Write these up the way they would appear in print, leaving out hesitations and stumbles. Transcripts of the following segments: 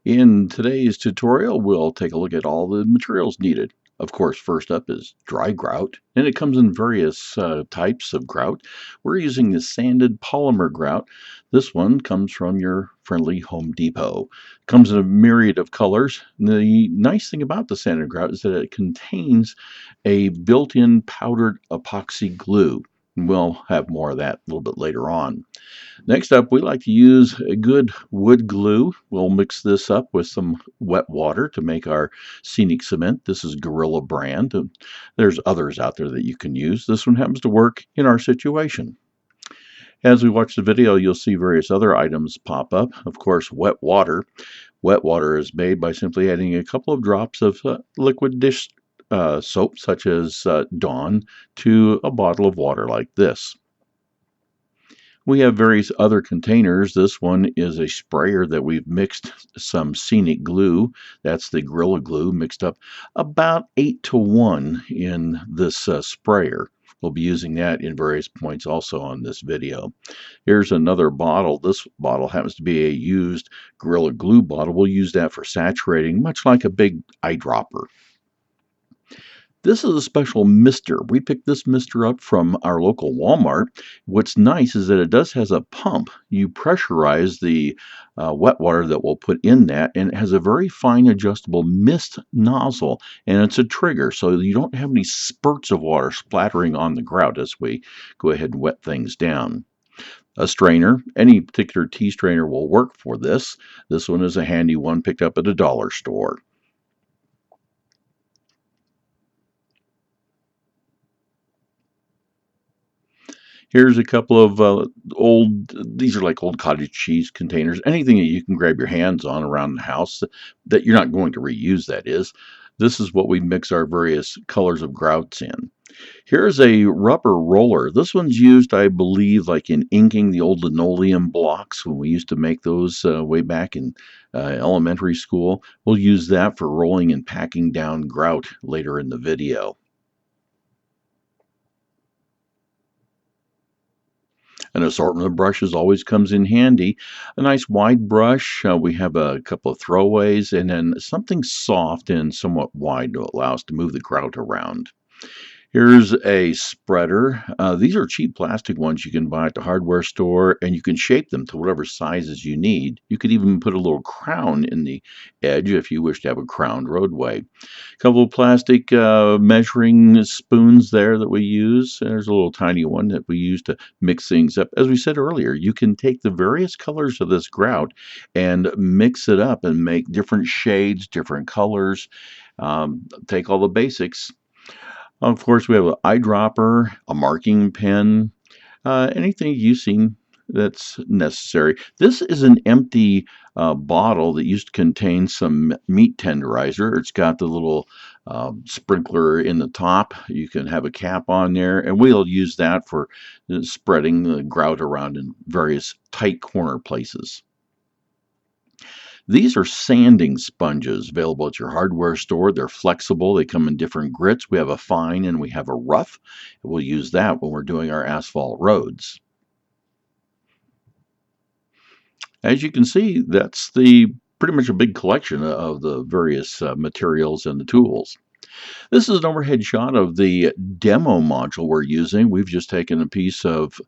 In today's tutorial, we'll take a look at all the materials needed. Of course, first up is dry grout, and it comes in various types of grout. We're using the sanded polymer grout. This one comes from your friendly Home Depot. Comes in a myriad of colors. The nice thing about the sanded grout is that it contains a built-in powdered epoxy glue. We'll have more of that a little bit later on. Next up, we like to use a good wood glue. We'll mix this up with some wet water to make our scenic cement. This is Gorilla brand. There's others out there that you can use. This one happens to work in our situation. As we watch the video, you'll see various other items pop up. Of course, wet water. Wet water is made by simply adding a couple of drops of liquid dish soap, such as Dawn, to a bottle of water like this. We have various other containers. This one is a sprayer that we've mixed some scenic glue. That's the Gorilla Glue mixed up about 8-to-1 in this sprayer. We'll be using that in various points also on this video. Here's another bottle. This bottle happens to be a used Gorilla Glue bottle. We'll use that for saturating, much like a big eyedropper. This is a special mister. We picked this mister up from our local Walmart. What's nice is that it does has a pump. You pressurize the wet water that we'll put in that, and it has a very fine adjustable mist nozzle, and it's a trigger, so you don't have any spurts of water splattering on the grout as we go ahead and wet things down. A strainer, any particular tea strainer will work for this. This one is a handy one picked up at a dollar store. Here's a couple of these are like old cottage cheese containers. Anything that you can grab your hands on around the house that you're not going to reuse, that is. This is what we mix our various colors of grouts in. Here's a rubber roller. This one's used, I believe, like in inking the old linoleum blocks when we used to make those way back in elementary school. We'll use that for rolling and packing down grout later in the video. An assortment of brushes always comes in handy. A nice wide brush. We have a couple of throwaways, and then something soft and somewhat wide to allow us to move the grout around. Here's a spreader. These are cheap plastic ones you can buy at the hardware store, and you can shape them to whatever sizes you need. You could even put a little crown in the edge if you wish to have a crowned roadway. A couple of plastic measuring spoons there that we use. There's a little tiny one that we use to mix things up. As we said earlier, you can take the various colors of this grout and mix it up and make different shades, different colors. Take all the basics. Of course, we have an eyedropper, a marking pen, anything you've seen that's necessary. This is an empty bottle that used to contain some meat tenderizer. It's got the little sprinkler in the top. You can have a cap on there, and we'll use that for spreading the grout around in various tight corner places. These are sanding sponges available at your hardware store. They're flexible. They come in different grits. We have a fine and we have a rough. We'll use that when we're doing our asphalt roads. As you can see, that's the pretty much a big collection of the various materials and the tools. This is an overhead shot of the demo module we're using. We've just taken a piece of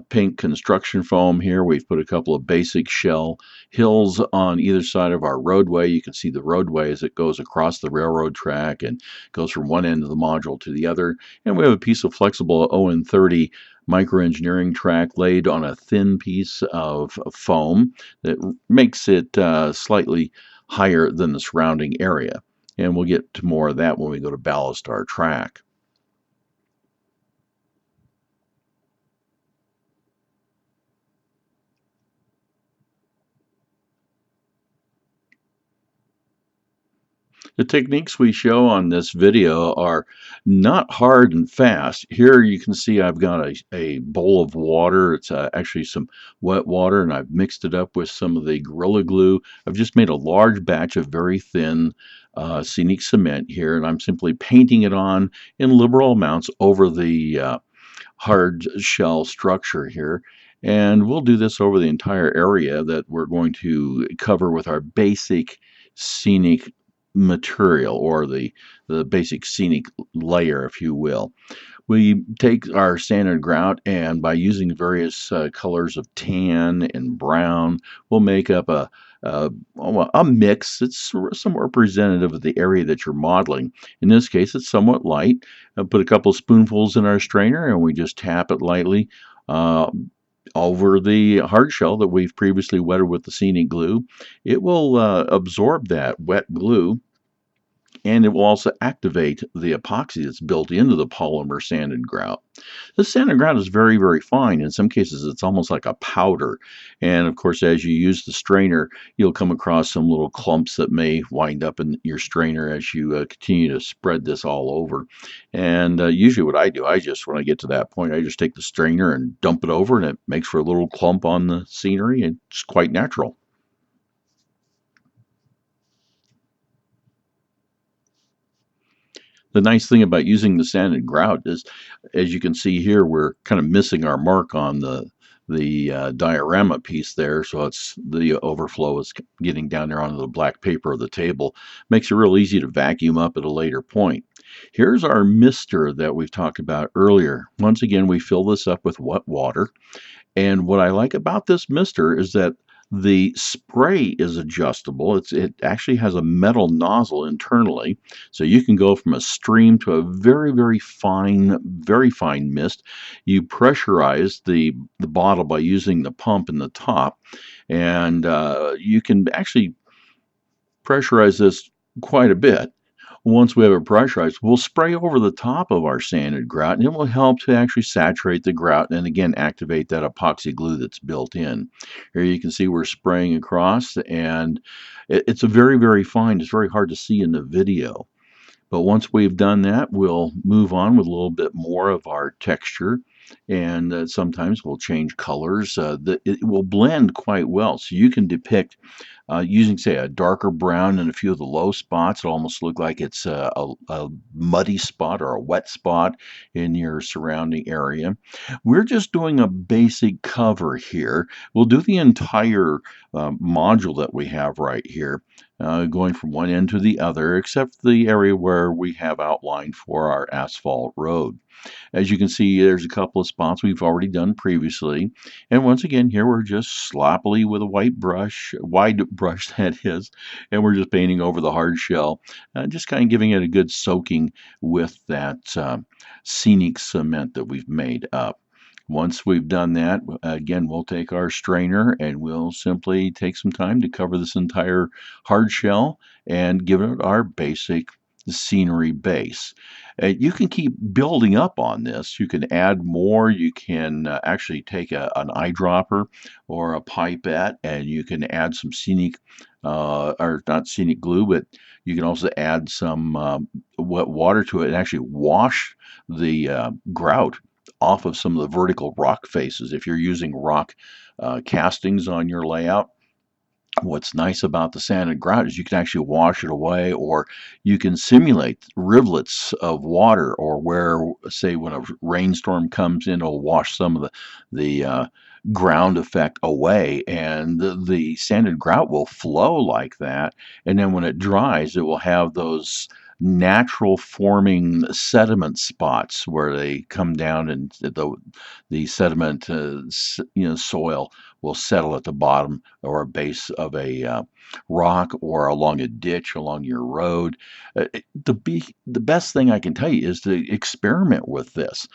pink construction foam here. We've put a couple of basic shell hills on either side of our roadway. You can see the roadway as it goes across the railroad track and goes from one end of the module to the other. And we have a piece of flexible ON30 microengineering track laid on a thin piece of foam that makes it slightly higher than the surrounding area. And we'll get to more of that when we go to ballast our track. The techniques we show on this video are not hard and fast. Here you can see I've got a bowl of water. It's actually some wet water, and I've mixed it up with some of the Gorilla Glue. I've just made a large batch of very thin scenic cement here, and I'm simply painting it on in liberal amounts over the hard shell structure here. And we'll do this over the entire area that we're going to cover with our basic scenic material, or the basic scenic layer, if you will. We take our sanded grout, and by using various colors of tan and brown, we'll make up a mix that's somewhat representative of the area that you're modeling. In this case, it's somewhat light. Put a couple spoonfuls in our strainer, and we just tap it lightly uh, over the hard shell that we've previously wetted with the scenic glue. It will absorb that wet glue, and it will also activate the epoxy that's built into the polymer sanded grout. The sanded grout is very, very fine. In some cases, it's almost like a powder. And of course, as you use the strainer, you'll come across some little clumps that may wind up in your strainer as you continue to spread this all over. And usually, what I do, when I get to that point, I just take the strainer and dump it over, and it makes for a little clump on the scenery. And it's quite natural. The nice thing about using the sanded grout is, as you can see here, we're kind of missing our mark on the diorama piece there, so it's the overflow is getting down there onto the black paper of the table. Makes it real easy to vacuum up at a later point. Here's our mister that we've talked about earlier. Once again, we fill this up with wet water. And what I like about this mister is that the spray is adjustable. It actually has a metal nozzle internally, so you can go from a stream to a very fine mist. You pressurize the bottle by using the pump in the top, and you can actually pressurize this quite a bit. Once we have it pressurized, we'll spray over the top of our sanded grout, and it will help to actually saturate the grout and again activate that epoxy glue that's built in. Here you can see we're spraying across, and it's a very fine. It's very hard to see in the video. But once we've done that, we'll move on with a little bit more of our texture, and sometimes we'll change colors. It will blend quite well, so you can depict using, say, a darker brown in a few of the low spots. It'll almost look like it's a muddy spot or a wet spot in your surrounding area. We're just doing a basic cover here. We'll do the entire module that we have right here, going from one end to the other, except the area where we have outlined for our asphalt road. As you can see, there's a couple of spots we've already done previously. And once again, here we're just sloppily with a wide brush that is, and we're just painting over the hard shell, just kind of giving it a good soaking with that scenic cement that we've made up. Once we've done that, again, we'll take our strainer and we'll simply take some time to cover this entire hard shell and give it our basic scenery base. You can keep building up on this. You can add more. You can actually take an eyedropper or a pipette, and you can add some scenic, or not scenic glue, but you can also add some wet water to it and actually wash the grout off of some of the vertical rock faces. If you're using rock castings on your layout, what's nice about the sanded grout is you can actually wash it away, or you can simulate rivulets of water, or where, say, when a rainstorm comes in, it'll wash some of the ground effect away, and the sanded grout will flow like that. And then when it dries, it will have those natural forming sediment spots where they come down, and the sediment soil will settle at the bottom or a base of a rock, or along a ditch along your road. The best thing I can tell you is to experiment with this.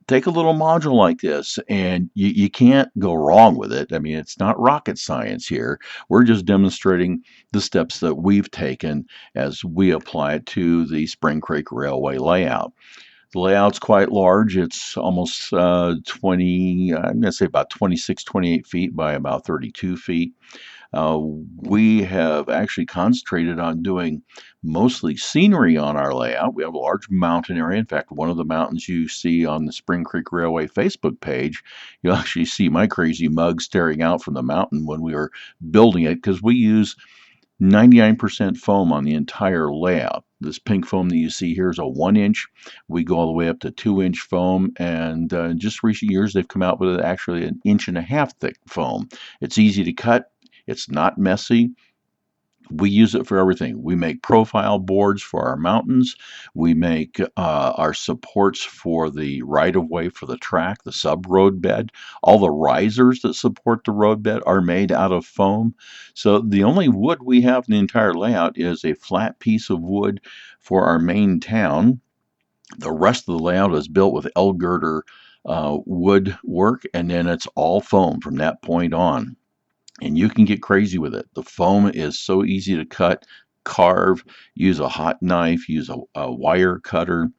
Take a little module like this, and you can't go wrong with it. I mean, it's not rocket science here. We're just demonstrating the steps that we've taken as we apply it to the Spring Creek Railway layout. The layout's quite large. It's almost 20, I'm going to say about 26, 28 feet by about 32 feet. Uh, we have actually concentrated on doing mostly scenery on our layout. We have a large mountain area. In fact, one of the mountains you see on the Spring Creek Railway Facebook page, you'll actually see my crazy mug staring out from the mountain when we were building it, because we use 99% foam on the entire layout. This pink foam that you see here is a 1 inch. We go all the way up to 2 inch foam, and in just recent years they've come out with actually an 1.5 inch thick foam. It's easy to cut. It's not messy. We use it for everything. We make profile boards for our mountains. We make our supports for the right of way for the track, the sub road bed. All the risers that support the road bed are made out of foam. So the only wood we have in the entire layout is a flat piece of wood for our main town. The rest of the layout is built with L girder wood work, and then it's all foam from that point on, and you can get crazy with it. The foam is so easy to cut, carve, use a hot knife, use a wire cutter,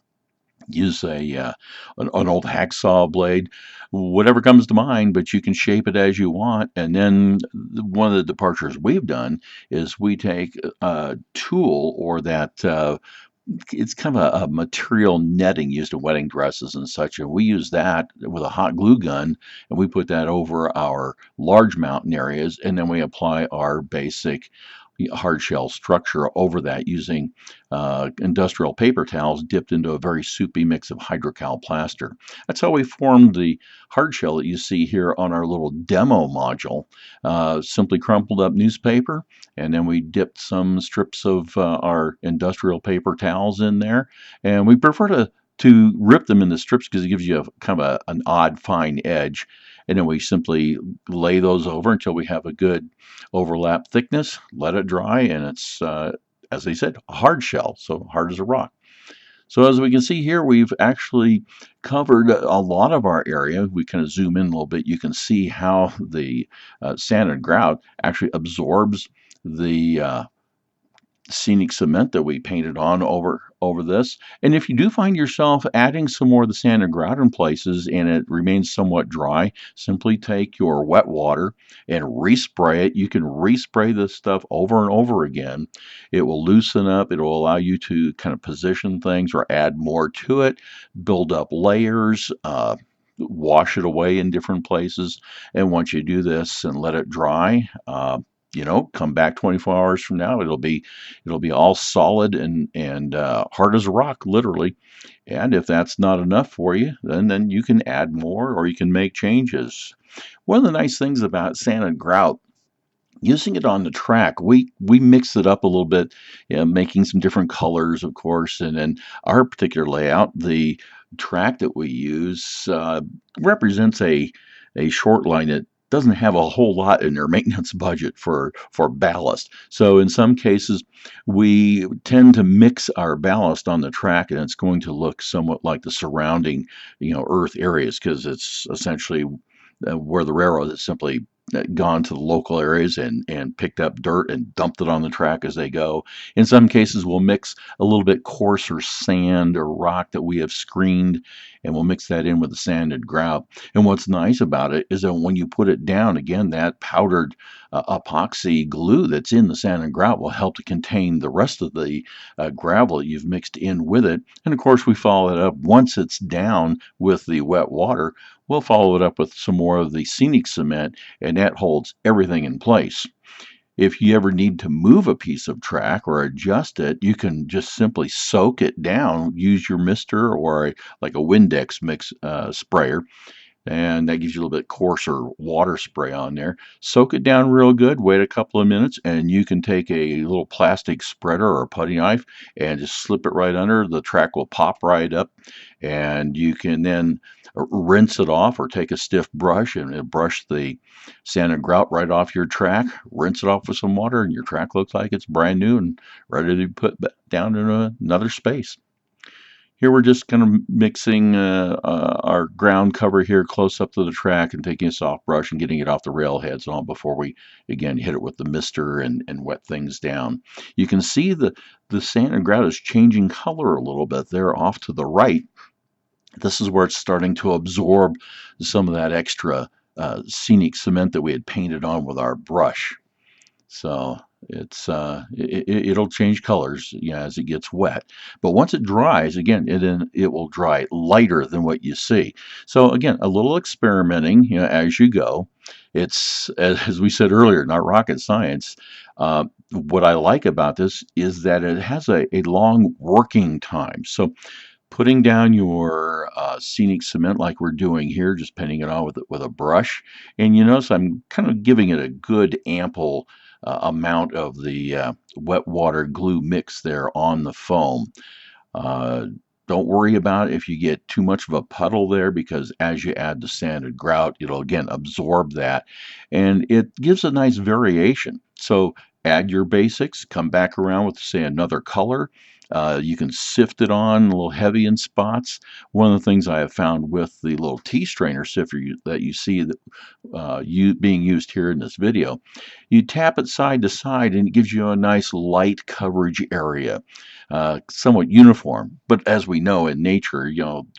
use an old hacksaw blade, whatever comes to mind, but you can shape it as you want. And then one of the departures we've done is we take a tool, or that it's kind of a material netting used in wedding dresses and such, and we use that with a hot glue gun, and we put that over our large mountain areas, and then we apply our basic hard shell structure over that using industrial paper towels dipped into a very soupy mix of hydrocal plaster. That's how we formed the hard shell that you see here on our little demo module. Simply crumpled up newspaper, and then we dipped some strips of our industrial paper towels in there, and we prefer to rip them into strips because it gives you a kind of an odd fine edge, and then we simply lay those over until we have a good overlap thickness, let it dry, and it's as I said, a hard shell, so hard as a rock. So as we can see here, we've actually covered a lot of our area. We kind of zoom in a little bit. You can see how the sand and grout actually absorbs the scenic cement that we painted on over this. And if you do find yourself adding some more of the sand and grout in places and it remains somewhat dry, simply take your wet water and respray it. You can respray this stuff over and over again. It will loosen up. It will allow you to kind of position things or add more to it, build up layers, wash it away in different places. And once you do this and let it dry, come back 24 hours from now, it'll be all solid and hard as a rock, literally. And if that's not enough for you, then you can add more or you can make changes. One of the nice things about sand and grout, using it on the track, we mix it up a little bit, making some different colors, of course. And then our particular layout, the track that we use represents a short line that doesn't have a whole lot in their maintenance budget for ballast. So in some cases, we tend to mix our ballast on the track, and it's going to look somewhat like the surrounding, earth areas, because it's essentially where the railroad is simply gone to the local areas and picked up dirt and dumped it on the track as they go. In some cases, we'll mix a little bit coarser sand or rock that we have screened, and we'll mix that in with the sand and grout. And what's nice about it is that when you put it down, again, that powdered epoxy glue that's in the sand and grout will help to contain the rest of the gravel you've mixed in with it. And of course, we follow it up once it's down with the wet water. We'll follow it up with some more of the scenic cement, and that holds everything in place. If you ever need to move a piece of track or adjust it, you can just simply soak it down, use your mister or like a Windex mix sprayer, and that gives you a little bit coarser water spray on there. Soak it down real good, wait a couple of minutes, and you can take a little plastic spreader or a putty knife and just slip it right under. The track will pop right up, and you can then rinse it off or take a stiff brush and brush the sand and grout right off your track, rinse it off with some water, and your track looks like it's brand new and ready to be put down in another space. Here we're just kind of mixing our ground cover here close up to the track and taking a soft brush and getting it off the railheads and all before we, again, hit it with the mister and wet things down. You can see the sand and grout is changing color a little bit there off to the right. This is where it's starting to absorb some of that extra scenic cement that we had painted on with our brush. So it'll change colors, as it gets wet. But once it dries, again, it will dry lighter than what you see. So again, a little experimenting, as you go. It's, as we said earlier, not rocket science. what I like about this is that it has a long working time. So putting down your scenic cement like we're doing here, just painting it on with a brush, and you notice I'm kind of giving it a good ample amount of the wet water glue mix there on the foam. Uh, don't worry about if you get too much of a puddle there, because as you add the sanded grout, it'll again absorb that, and it gives a nice variation. So add your basics, come back around with, say, another color. You can sift it on a little heavy in spots. One of the things I have found with the little tea strainer sifter that you see that being used here in this video, you tap it side to side and it gives you a nice light coverage area, somewhat uniform. But as we know in nature,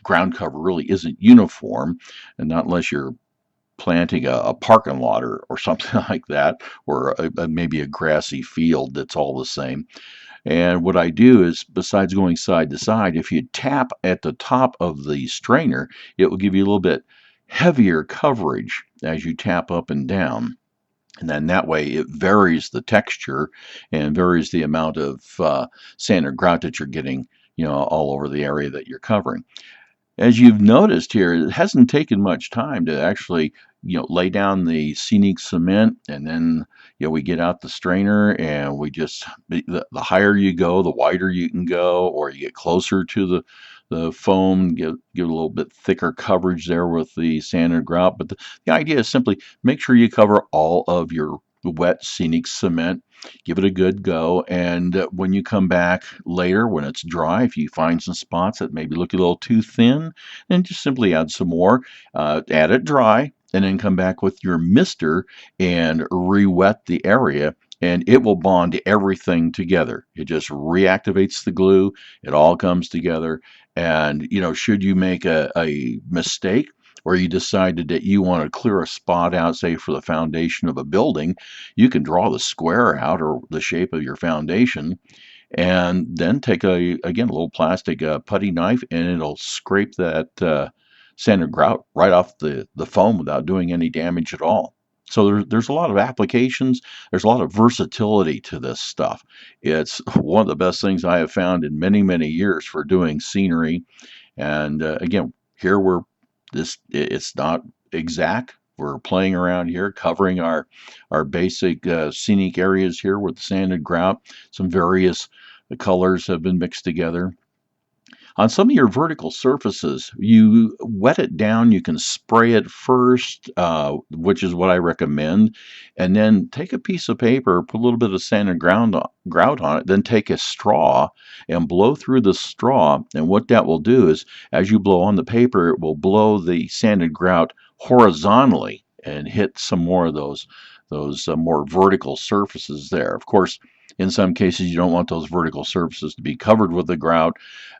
ground cover really isn't uniform, and not unless you're planting a parking lot or something like that, or maybe a grassy field that's all the same. And what I do is, besides going side to side, if you tap at the top of the strainer, it will give you a little bit heavier coverage as you tap up and down. And then that way it varies the texture and varies the amount of sand or grout that you're getting, all over the area that you're covering. As you've noticed here, it hasn't taken much time to actually, lay down the scenic cement, and then, we get out the strainer, and we just, the higher you go, the wider you can go, or you get closer to the foam, give a little bit thicker coverage there with the sand and grout. But the idea is simply make sure you cover all of your wet scenic cement. Give it a good go, and when you come back later, when it's dry, if you find some spots that maybe look a little too thin, then just simply add some more. Add it dry, and then come back with your mister and re-wet the area, and it will bond everything together. It just reactivates the glue. It all comes together. And should you make a mistake, or you decided that you want to clear a spot out, say for the foundation of a building, you can draw the square out or the shape of your foundation, and then take again a little plastic putty knife, and it'll scrape that sanded grout right off the foam without doing any damage at all. So there's a lot of applications. There's a lot of versatility to this stuff. It's one of the best things I have found in many, many years for doing scenery. And again, here it's not exact. We're playing around here, covering our basic scenic areas here with the sanded grout. Some various colors have been mixed together. On some of your vertical surfaces, you wet it down. You can spray it first, which is what I recommend, and then take a piece of paper, put a little bit of sanded grout on it, then take a straw and blow through the straw. And what that will do is, as you blow on the paper, it will blow the sanded grout horizontally and hit some more of those more vertical surfaces there. Of course, in some cases, you don't want those vertical surfaces to be covered with the grout.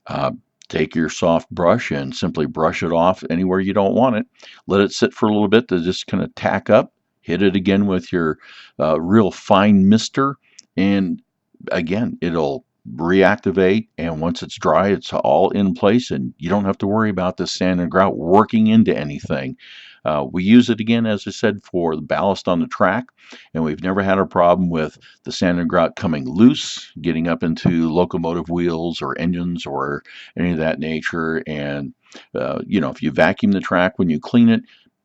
Uh, Take your soft brush and simply brush it off anywhere you don't want it. Let it sit for a little bit to just kind of tack up. Hit it again with your real fine mister, and again, it'll reactivate. And once it's dry, it's all in place, and you don't have to worry about the sand and grout working into anything. We use it again, as I said, for the ballast on the track, and we've never had a problem with the sand and grout coming loose, getting up into locomotive wheels or engines or any of that nature. And if you vacuum the track when you clean it,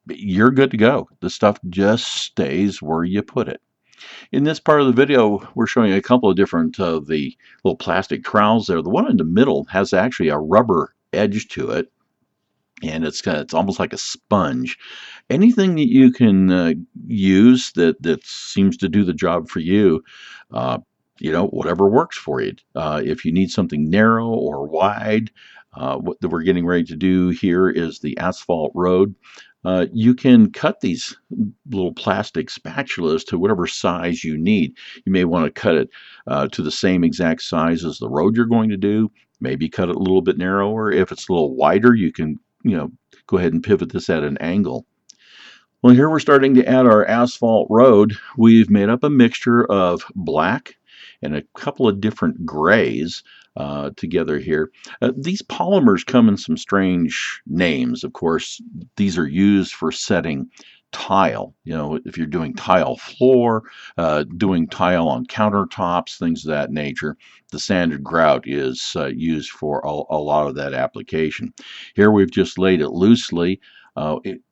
you're good to go. The stuff just stays where you put it. In this part of the video, we're showing a couple of different of the little plastic trowels there. The one in the middle has actually a rubber edge to it, and it's almost like a sponge. Anything that you can use that seems to do the job for you, uh, whatever works for you. If you need something narrow or wide, what we're getting ready to do here is the asphalt road. You can cut these little plastic spatulas to whatever size you need. You may want to cut it to the same exact size as the road you're going to do. Maybe cut it a little bit narrower. If it's a little wider, you can, go ahead and pivot this at an angle. Well, here we're starting to add our asphalt road. We've made up a mixture of black and a couple of different grays together here. These polymers come in some strange names. Of course, these are used for setting tile. If you're doing tile floor, doing tile on countertops, things of that nature, the sanded grout is used for a lot of that application. Here we've just laid it loosely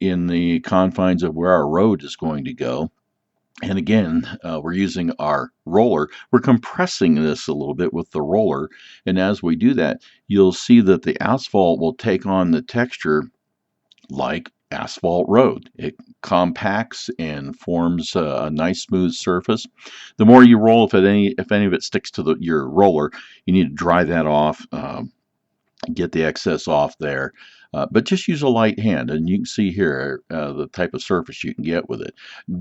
in the confines of where our road is going to go. And again, we're using our roller. We're compressing this a little bit with the roller. And as we do that, you'll see that the asphalt will take on the texture like asphalt road. It compacts and forms a nice smooth surface. The more you roll, if any of it sticks to your roller, you need to dry that off. Get the excess off there. But just use a light hand, and you can see here the type of surface you can get with it.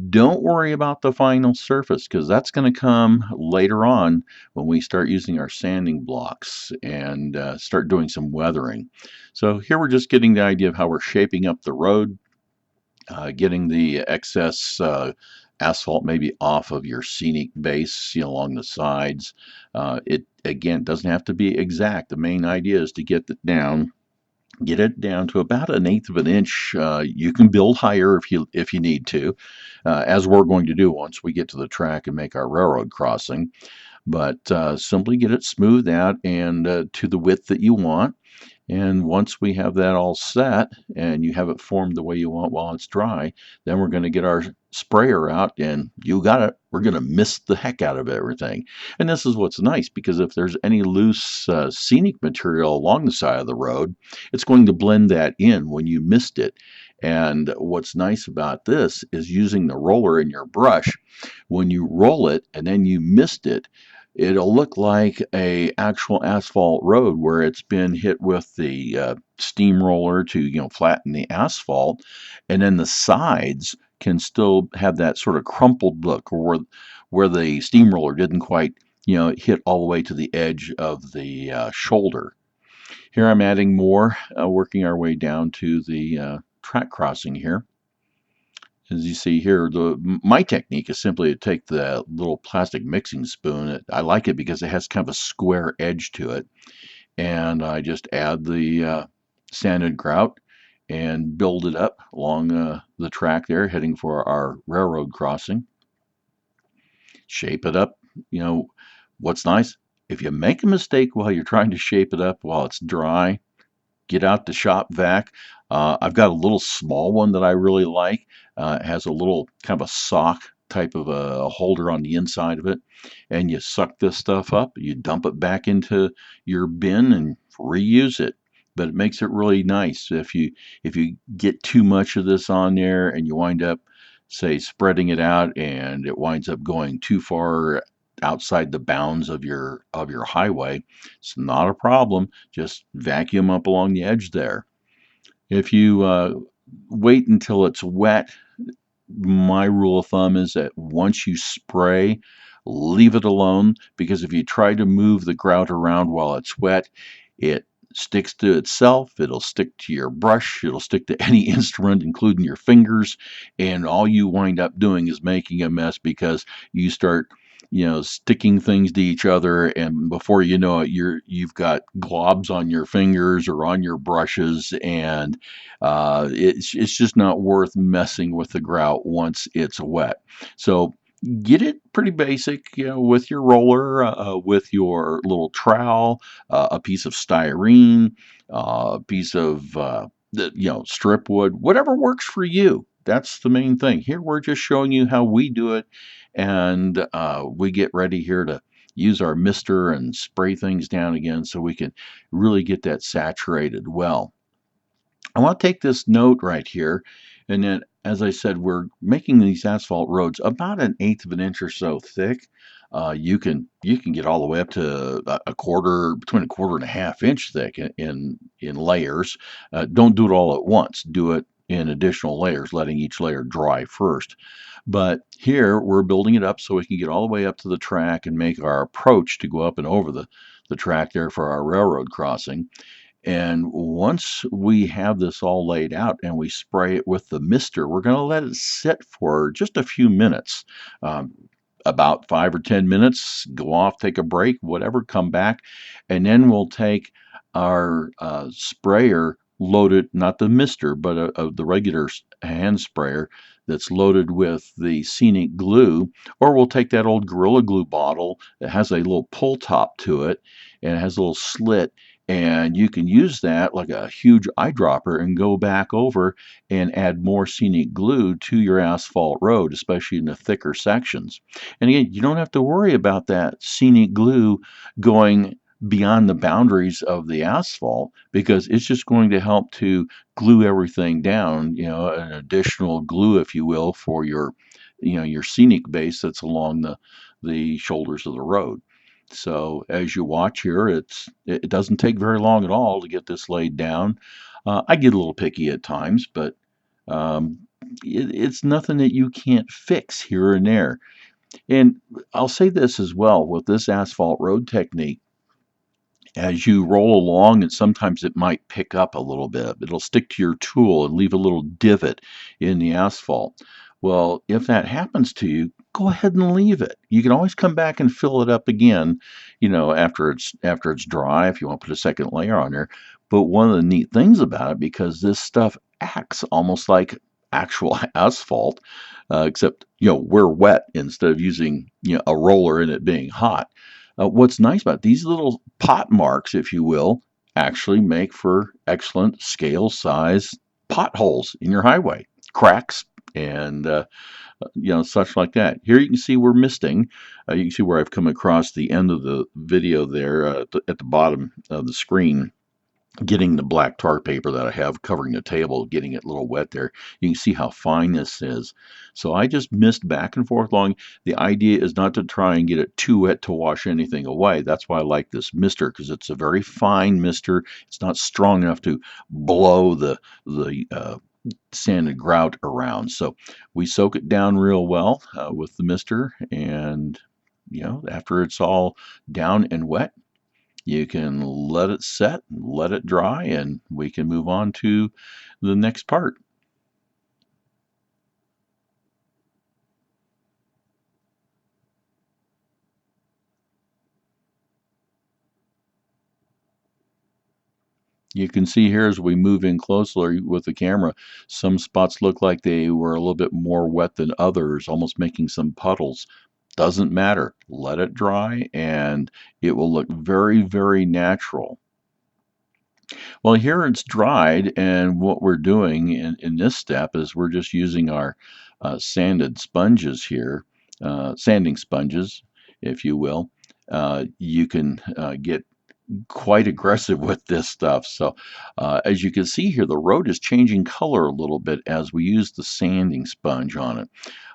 Don't worry about the final surface, because that's going to come later on when we start using our sanding blocks and start doing some weathering. So here we're just getting the idea of how we're shaping up the road, getting the excess asphalt maybe off of your scenic base, along the sides. It again doesn't have to be exact. The main idea is to get it down to about 1/8 of an inch. You can build higher if you need to, as we're going to do once we get to the track and make our railroad crossing. But simply get it smoothed out and to the width that you want. And once we have that all set and you have it formed the way you want while it's dry, then we're going to get our sprayer out, and you got it. We're going to mist the heck out of everything. And this is what's nice, because if there's any loose scenic material along the side of the road, it's going to blend that in when you mist it. And what's nice about this is using the roller in your brush. When you roll it and then you mist it, it'll look like a actual asphalt road where it's been hit with the steamroller to flatten the asphalt, and then the sides can still have that sort of crumpled look, or where the steamroller didn't quite hit all the way to the edge of the shoulder. Here I'm adding more, working our way down to the track crossing here. As you see here, my technique is simply to take the little plastic mixing spoon. I like it because it has kind of a square edge to it, and I just add the sanded grout and build it up along the track there, heading for our railroad crossing. Shape it up. What's nice, if you make a mistake while you're trying to shape it up while it's dry, get out the shop vac. I've got a little small one that I really like. It has a little kind of a sock type of a holder on the inside of it, and you suck this stuff up, you dump it back into your bin and reuse it. But it makes it really nice. If you get too much of this on there and you wind up, say, spreading it out, and it winds up going too far outside the bounds of your highway, it's not a problem. Just vacuum up along the edge there. If you wait until it's wet, my rule of thumb is that once you spray, leave it alone, because if you try to move the grout around while it's wet, it sticks to itself, it'll stick to your brush, it'll stick to any instrument, including your fingers, and all you wind up doing is making a mess, because you start sticking things to each other, and before you know it, you've got globs on your fingers or on your brushes, and it's just not worth messing with the grout once it's wet. So get it pretty basic, with your roller, with your little trowel, a piece of styrene, a piece of strip wood, whatever works for you. That's the main thing. Here we're just showing you how we do it, and we get ready here to use our mister and spray things down again so we can really get that saturated well. I want to take this note right here, and then, as I said, we're making these asphalt roads about 1/8 of an inch or so thick. You can get all the way up to a quarter, between a quarter and a half inch thick in layers. Don't do it all at once. Do it in additional layers, letting each layer dry first. But here we're building it up so we can get all the way up to the track and make our approach to go up and over the track there for our railroad crossing. And once we have this all laid out and we spray it with the mister, we're going to let it sit for just a few minutes, um, about 5 or 10 minutes, go off, take a break, whatever, come back, and then we'll take our sprayer loaded, not the mister, but the regular hand sprayer that's loaded with the scenic glue, or we'll take that old Gorilla Glue bottle that has a little pull top to it and it has a little slit, and you can use that like a huge eyedropper and go back over and add more scenic glue to your asphalt road, especially in the thicker sections. And again, you don't have to worry about that scenic glue going beyond the boundaries of the asphalt, because it's just going to help to glue everything down, an additional glue, if you will, for your scenic base that's along the shoulders of the road. So as you watch here, it doesn't take very long at all to get this laid down. I get a little picky at times, but um, it's nothing that you can't fix here and there. And I'll say this as well with this asphalt road technique: as you roll along, and sometimes it might pick up a little bit. It'll stick to your tool and leave a little divot in the asphalt. Well, if that happens to you, go ahead and leave it. You can always come back and fill it up again, after it's dry if you want to put a second layer on there. But one of the neat things about it, because this stuff acts almost like actual asphalt, except we're wet instead of using a roller and it being hot. What's nice about these little pot marks, if you will, actually make for excellent scale size potholes in your highway, cracks, and such like that. Here you can see we're misting. You can see where I've come across the end of the video there, at the bottom of the screen, getting the black tar paper that I have covering the table, getting it a little wet there. You can see how fine this is. So I just mist back and forth along. The idea is not to try and get it too wet to wash anything away. That's why I like this mister, because it's a very fine mister. It's not strong enough to blow the sanded grout around. So we soak it down real well with the mister, and after it's all down and wet, you can let it set, let it dry, and we can move on to the next part. You can see here as we move in closer with the camera, some spots look like they were a little bit more wet than others, almost making some puddles. Doesn't matter. Let it dry and it will look very, very natural. Well, here it's dried, and what we're doing in this step is we're just using our sanded sponges here, sanding sponges, if you will. You can get quite aggressive with this stuff. So as you can see here, the road is changing color a little bit as we use the sanding sponge on it.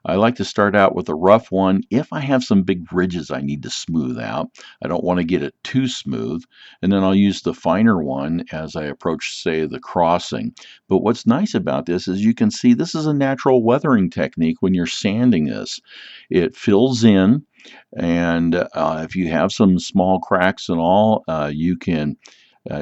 I like to start out with a rough one if I have some big ridges I need to smooth out. I don't want to get it too smooth. And then I'll use the finer one as I approach, say, the crossing. But what's nice about this is you can see this is a natural weathering technique when you're sanding this. It fills in, and if you have some small cracks and all, you can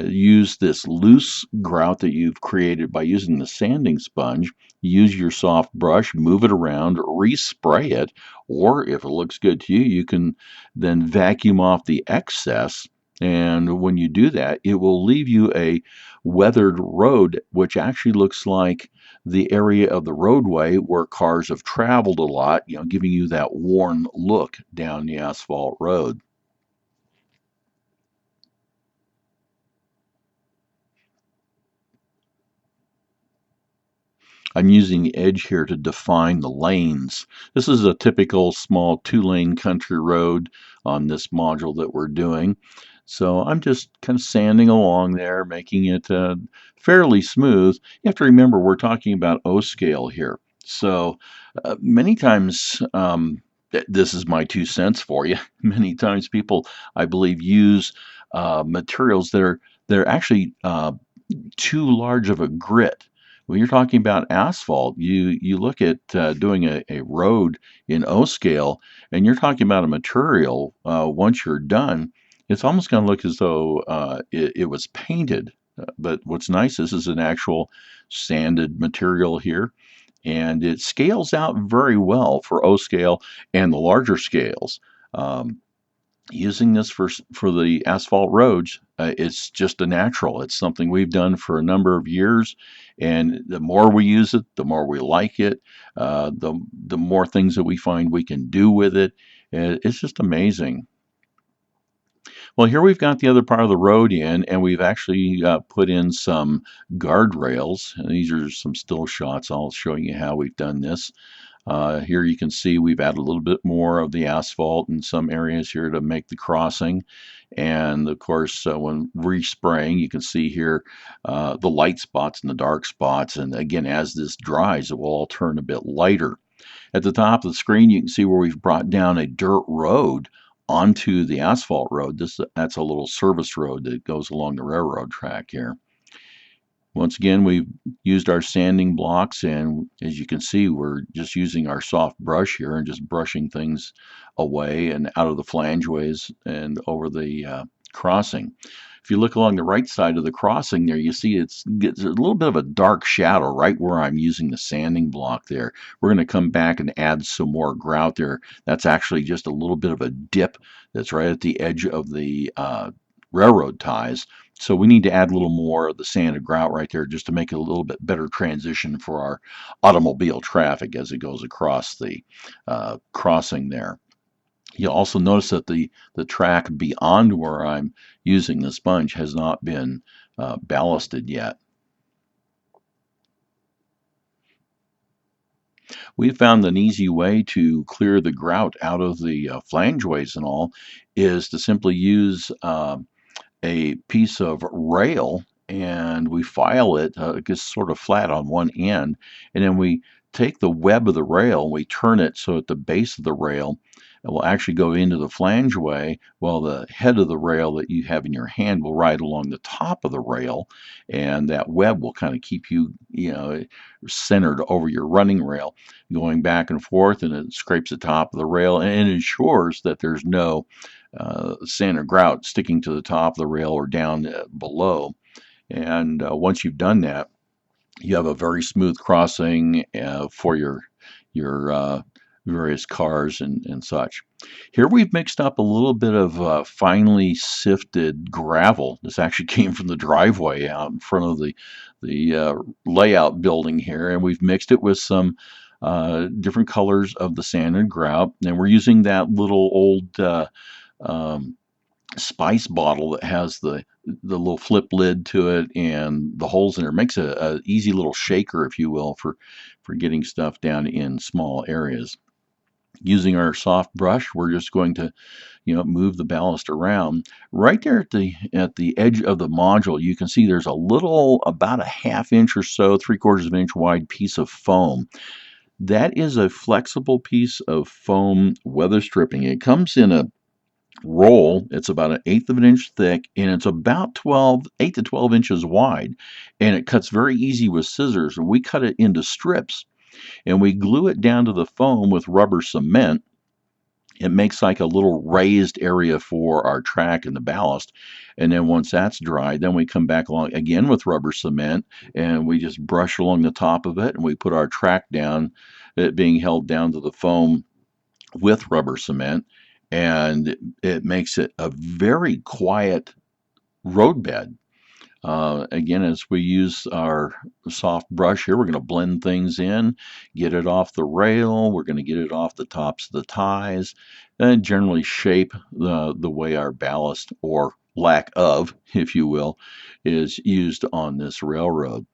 use this loose grout that you've created by using the sanding sponge. Use your soft brush, move it around, respray it, or if it looks good to you, you can then vacuum off the excess. And when you do that, it will leave you a weathered road, which actually looks like the area of the roadway where cars have traveled a lot, giving you that worn look down the asphalt road. I'm using the edge here to define the lanes. This is a typical small two-lane country road on this module that we're doing. So I'm just kind of sanding along there, making it fairly smooth. You have to remember we're talking about O scale here. So many times, this is my 2 cents for you. Many times people, I believe, use materials that are they're actually too large of a grit. When you're talking about asphalt, you look at doing a road in O scale, and you're talking about a material. Once you're done, it's almost going to look as though it was painted. But what's nice, this is an actual sanded material here, and it scales out very well for O scale and the larger scales. Um, Using this for the asphalt roads, it's just a natural. It's something we've done for a number of years, and the more we use it, the more we like it. The more things that we find we can do with it. It's just amazing. Well, here we've got the other part of the road in, and we've actually put in some guardrails. And these are some still shots. I'll show you how we've done this. Here you can see we've added a little bit more of the asphalt in some areas here to make the crossing. And of course, when respraying, you can see here the light spots and the dark spots. And again, as this dries, it will all turn a bit lighter. At the top of the screen, you can see where we've brought down a dirt road onto the asphalt road. That's a little service road that goes along the railroad track here. Once again, we've used our sanding blocks, and as you can see, we're just using our soft brush here and just brushing things away and out of the flangeways and over the crossing. If you look along the right side of the crossing there, you see it's a little bit of a dark shadow right where I'm using the sanding block there. We're going to come back and add some more grout there. That's actually just a little bit of a dip that's right at the edge of the railroad ties. So we need to add a little more of the sanded grout right there just to make it a little bit better transition for our automobile traffic as it goes across the crossing there. You'll also notice that the track beyond where I'm using the sponge has not been ballasted yet. We found an easy way to clear the grout out of the flangeways and all is to simply use a piece of rail and we file it, it gets sort of flat on one end, and then we take the web of the rail and we turn it so at the base of the rail it will actually go into the flangeway while the head of the rail that you have in your hand will ride along the top of the rail, and that web will kind of keep you, centered over your running rail, going back and forth, and it scrapes the top of the rail and it ensures that there's no sand or grout sticking to the top of the rail or down below. And once you've done that, you have a very smooth crossing for your various cars and such. Here we've mixed up a little bit of finely sifted gravel. This actually came from the driveway out in front of the layout building here, and we've mixed it with some different colors of the sand and grout, and we're using that little old um, spice bottle that has the little flip lid to it and the holes in it. It makes a easy little shaker, if you will, for getting stuff down in small areas. Using our soft brush, we're just going to move the ballast around. Right there at the edge of the module, you can see there's a little, about a ½ inch or so, 3/4 of an inch wide piece of foam. That is a flexible piece of foam weather stripping. It comes in a roll. It's about an eighth of an inch thick, and it's about 8 to 12 inches wide, and it cuts very easy with scissors. And we cut it into strips, and we glue it down to the foam with rubber cement. It makes like a little raised area for our track and the ballast. And then once that's dry, then we come back along again with rubber cement, and we just brush along the top of it, and we put our track down, it being held down to the foam with rubber cement, and it makes it a very quiet roadbed. Again, as we use our soft brush here, we're going to blend things in, get it off the rail, we're going to get it off the tops of the ties, and generally shape the way our ballast, or lack of, if you will, is used on this railroad.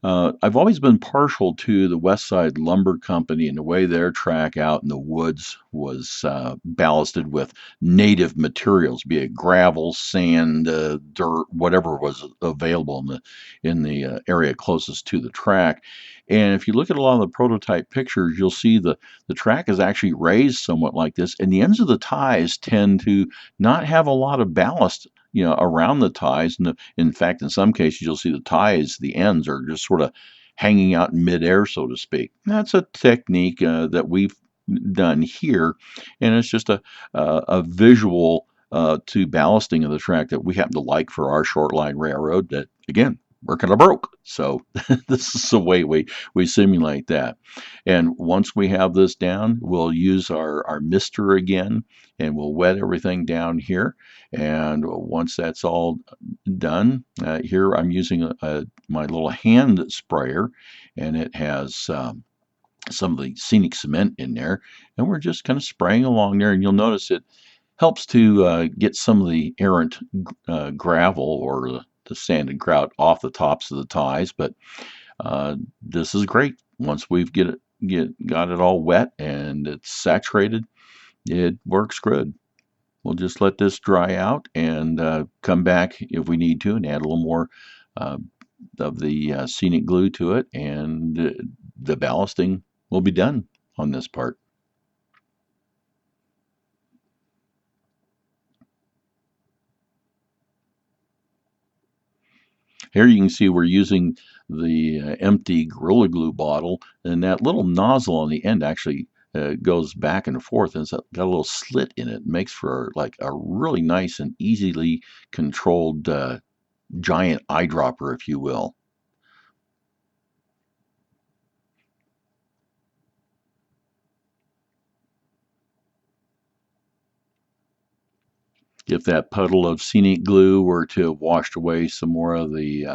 I've always been partial to the West Side Lumber Company and the way their track out in the woods was ballasted with native materials, be it gravel, sand, dirt, whatever was available in the area closest to the track. And if you look at a lot of the prototype pictures, you'll see the track is actually raised somewhat like this, and the ends of the ties tend to not have a lot of ballast around the ties. And in fact, in some cases, you'll see the ties, the ends are just sort of hanging out in midair, so to speak. That's a technique that we've done here, and it's just a visual to ballasting of the track that we happen to like for our short line railroad that, again, we're kind of broke. So this is the way we simulate that. And once we have this down, we'll use our mister again, and we'll wet everything down here. And once that's all done, here I'm using my little hand sprayer, and it has some of the scenic cement in there, and we're just kind of spraying along there. And you'll notice it helps to get some of the errant gravel or the sand and grout off the tops of the ties. But this is great. Once we've got it all wet and it's saturated, it works good. We'll just let this dry out and come back if we need to and add a little more uh, of the scenic glue to it, and the ballasting will be done on this part. Here you can see we're using the empty Gorilla Glue bottle, and that little nozzle on the end actually goes back and forth, and it's got a little slit in it. It makes for like a really nice and easily controlled giant eyedropper, if you will. If that puddle of scenic glue were to have washed away some more of the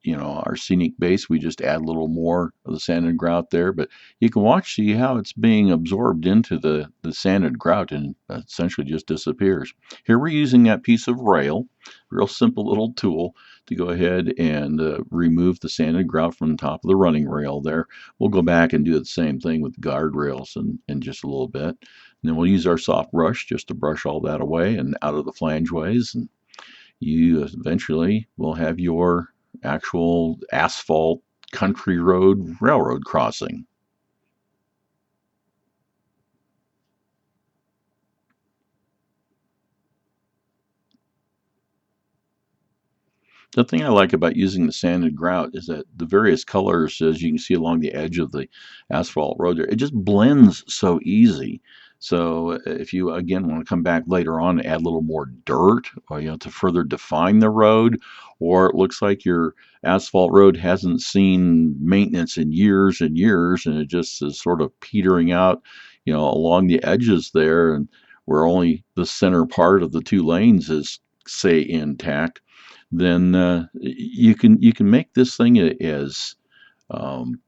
our scenic base, we just add a little more of the sanded grout there. But you can see how it's being absorbed into the sanded grout and essentially just disappears. Here we're using that piece of rail, real simple little tool, to go ahead and remove the sanded grout from the top of the running rail there. We'll go back and do the same thing with guardrails in just a little bit. And then we'll use our soft brush just to brush all that away and out of the flangeways, and you eventually will have your actual asphalt country road railroad crossing. The thing I like about using the sanded grout is that the various colors, as you can see along the edge of the asphalt road there, it just blends so easy. So if you again want to come back later on and add a little more dirt, or to further define the road, or it looks like your asphalt road hasn't seen maintenance in years and years, and it just is sort of petering out, along the edges there, and where only the center part of the two lanes is, say, intact, then you can make this thing as um,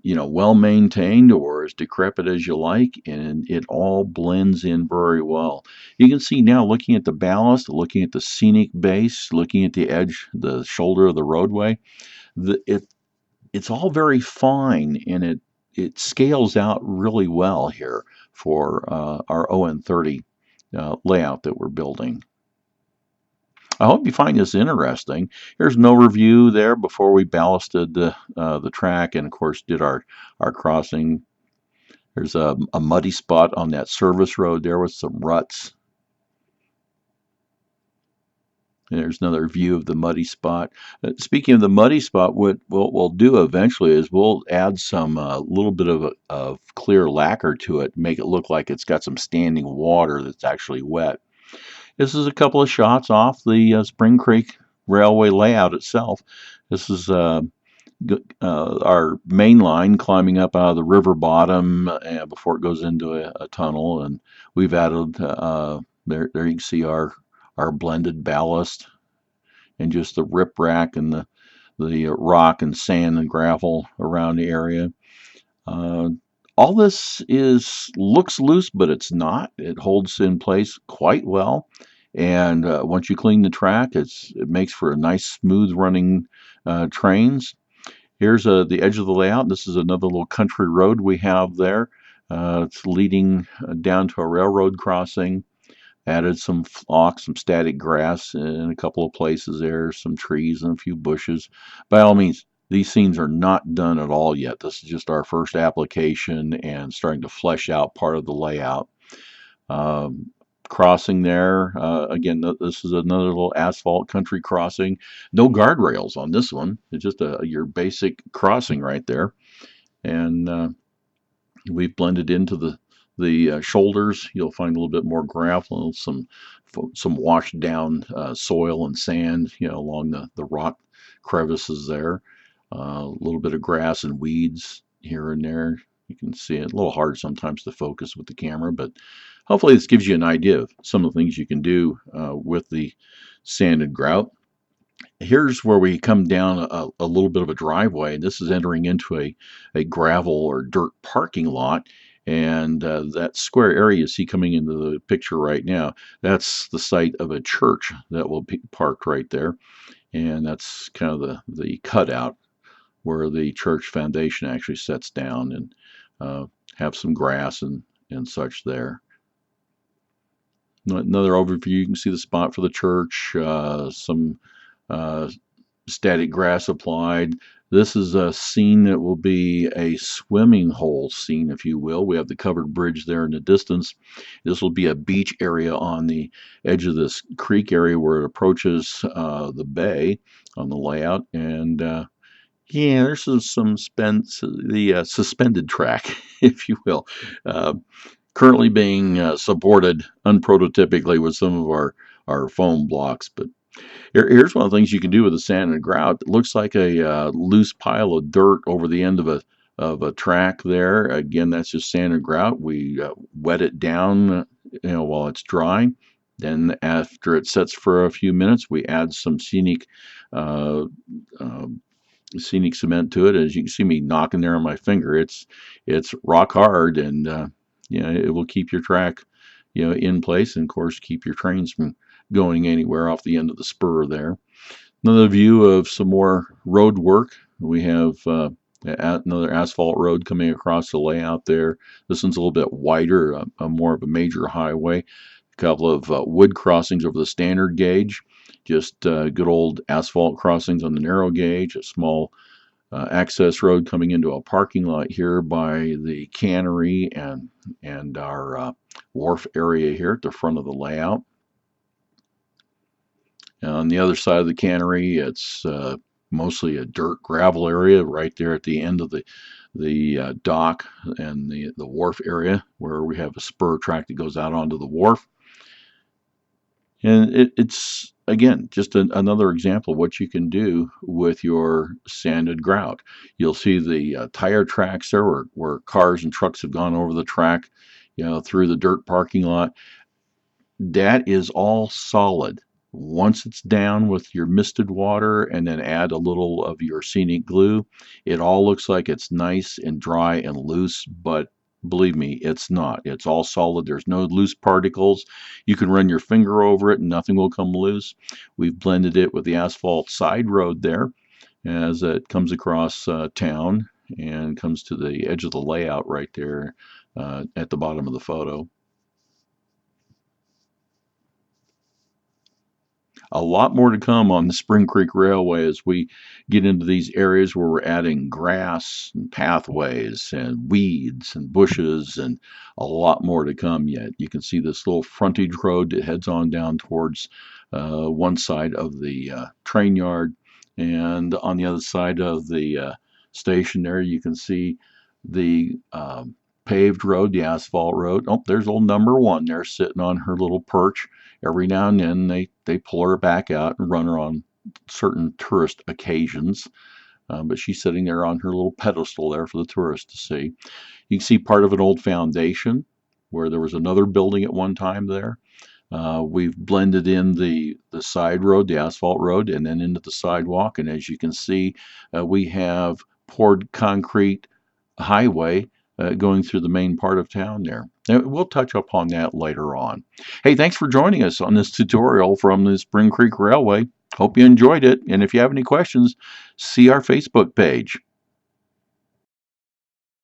well maintained or as decrepit as you like, and it all blends in very well. You can see now, looking at the ballast, looking at the scenic base, looking at the edge, the shoulder of the roadway, it's all very fine, and it scales out really well here for our ON30 layout that we're building. I hope you find this interesting. Here's no review there before we ballasted the track and, of course, did our crossing. There's a muddy spot on that service road there with some ruts. And there's another view of the muddy spot. Speaking of the muddy spot, what we'll do eventually is we'll add some little bit of clear lacquer to it, make it look like it's got some standing water that's actually wet. This is a couple of shots off the Spring Creek Railway layout itself. This is our main line climbing up out of the river bottom before it goes into a tunnel, and we've added there. There you can see our blended ballast and just the riprap and the rock and sand and gravel around the area. Uh, all this looks loose, but it's not. It holds in place quite well. And once you clean the track, it makes for a nice smooth running trains. Here's the edge of the layout. This is another little country road we have there. It's leading down to a railroad crossing. Added some phlox, some static grass in a couple of places there, some trees and a few bushes. By all means, these scenes are not done at all yet. This is just our first application and starting to flesh out part of the layout. Um, Crossing there, again, this is another little asphalt country crossing. No guardrails on this one. It's just your basic crossing right there. And we've blended into the shoulders. You'll find a little bit more gravel, some washed down soil and sand, along the rock crevices there, a little bit of grass and weeds here and there. You can see it a little hard sometimes to focus with the camera, but hopefully this gives you an idea of some of the things you can do with the sanded grout. Here's where we come down a little bit of a driveway. This is entering into a gravel or dirt parking lot. And that square area you see coming into the picture right now, that's the site of a church that will be parked right there. And that's kind of the cutout where the church foundation actually sets down, and have some grass and such there. Another overview, you can see the spot for the church, some uh, static grass applied. This is a scene that will be a swimming hole scene, if you will. We have the covered bridge there in the distance. This will be a beach area on the edge of this creek area where it approaches the bay on the layout. And yeah, there's some suspended track, if you will, uh, currently being supported unprototypically with some of our foam blocks. But here's one of the things you can do with the sand and grout. It looks like a loose pile of dirt over the end of a track there. Again, that's just sand and grout. We wet it down, while it's drying. Then after it sets for a few minutes, we add some uh, uh, scenic cement to it. As you can see me knocking there on my finger, it's rock hard, and it will keep your track in place, and of course keep your trains from going anywhere off the end of the spur there. Another view of some more road work. We have another asphalt road coming across the layout there. This one's a little bit wider, more of a major highway. A couple of wood crossings over the standard gauge, just good old asphalt crossings on the narrow gauge, a small access road coming into a parking lot here by the cannery and our wharf area here at the front of the layout. On the other side of the cannery, it's mostly a dirt gravel area right there at the end of the dock and the wharf area, where we have a spur track that goes out onto the wharf. And it's, again, just another example of what you can do with your sanded grout. You'll see the tire tracks there where cars and trucks have gone over the track, through the dirt parking lot. That is all solid. Once it's down with your misted water and then add a little of your scenic glue, it all looks like it's nice and dry and loose, but believe me, it's not. It's all solid. There's no loose particles. You can run your finger over it and nothing will come loose. We've blended it with the asphalt side road there as it comes across town and comes to the edge of the layout right there at the bottom of the photo. A lot more to come on the Spring Creek Railway as we get into these areas where we're adding grass and pathways and weeds and bushes, and a lot more to come yet. You can see this little frontage road that heads on down towards one side of the train yard, and on the other side of the station there you can see the paved road, the asphalt road. Oh, there's old number one there sitting on her little perch. Every now and then they pull her back out and run her on certain tourist occasions. But she's sitting there on her little pedestal there for the tourists to see. You can see part of an old foundation where there was another building at one time there. We've blended in the side road, the asphalt road, and then into the sidewalk. And as you can see, we have poured concrete highway going through the main part of town there. We'll touch upon that later on. Hey, thanks for joining us on this tutorial from the Spring Creek Railway. Hope you enjoyed it. And if you have any questions, see our Facebook page.